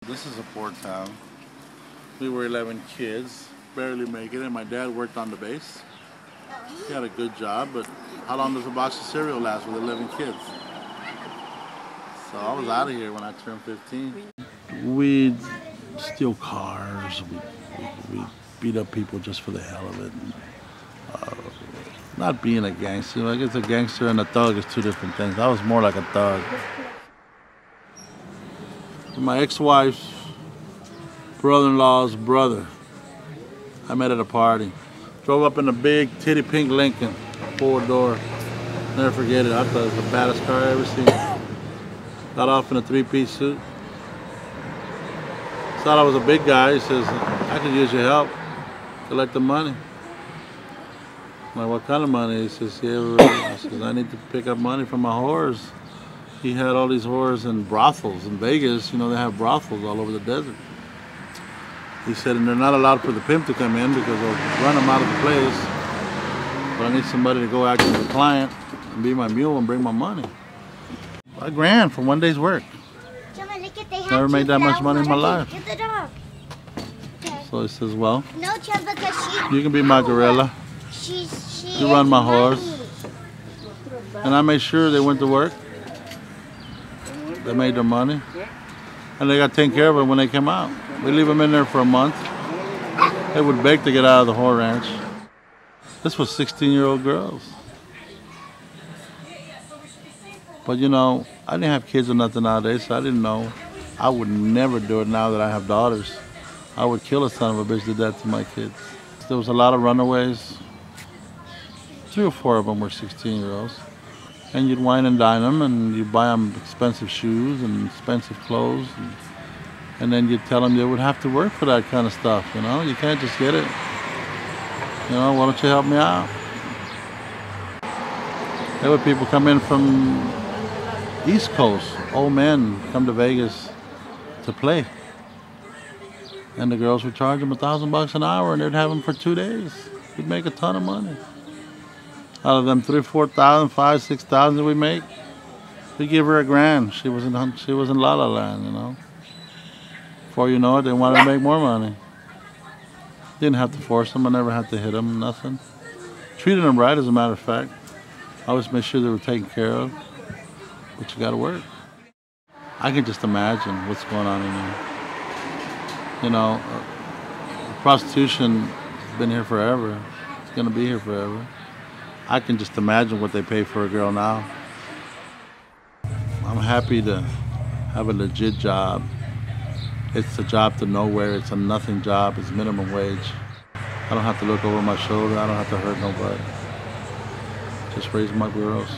This is a poor town. We were 11 kids, barely making it. My dad worked on the base. He had a good job, but how long does a box of cereal last with 11 kids? So I was out of here when I turned 15. We'd steal cars. We beat up people just for the hell of it. Not being a gangster. I guess a gangster and a thug is two different things. I was more like a thug. My ex-wife's brother-in-law's brother, I met at a party. Drove up in a big titty pink Lincoln, four-door. Never forget it. I thought it was the baddest car I ever seen. Got off in a three-piece suit. Thought I was a big guy. He says, I could use your help. Collect the money. I'm like, what kind of money? He says, yeah, I says, I need to pick up money from my whores. He had all these whores in brothels in Vegas. You know, they have brothels all over the desert. He said, and they're not allowed for the pimp to come in because they'll run them out of the place. But I need somebody to go act as a client and be my mule and bring my money. $5,000 for one day's work. Never made that much money in my life. Get the dog. Okay. So he says, well, no, Chum, because you can be my gorilla. You run my horse. And I made sure they went to work. They made their money. And they got taken care of it when they came out. We leave them in there for a month. They would beg to get out of the whore ranch. This was 16-year-old girls. But you know, I didn't have kids or nothing nowadays, so I didn't know. I would never do it now that I have daughters. I would kill a son of a bitch to death to my kids. There was a lot of runaways. 3 or 4 of them were 16-year-olds. And you'd wine and dine them, and you'd buy them expensive shoes and expensive clothes. And then you'd tell them they would have to work for that kind of stuff, you know? You can't just get it. You know, why don't you help me out? There were people come in from East Coast, old men come to Vegas to play. And the girls would charge them $1,000 an hour, and they'd have them for 2 days. You'd make a ton of money. Out of them 3,000, 4,000, 5,000, 6,000 we make, we give her $1,000. She was in La La Land, you know. Before you know it, they wanted to make more money. Didn't have to force them. I never had to hit them, nothing. Treated them right, as a matter of fact. I always made sure they were taken care of. But you got to work. I can just imagine what's going on in there. You know, prostitution has been here forever. It's going to be here forever. I can just imagine what they pay for a girl now. I'm happy to have a legit job. It's a job to nowhere. It's a nothing job. It's minimum wage. I don't have to look over my shoulder. I don't have to hurt nobody. Just raise my girls.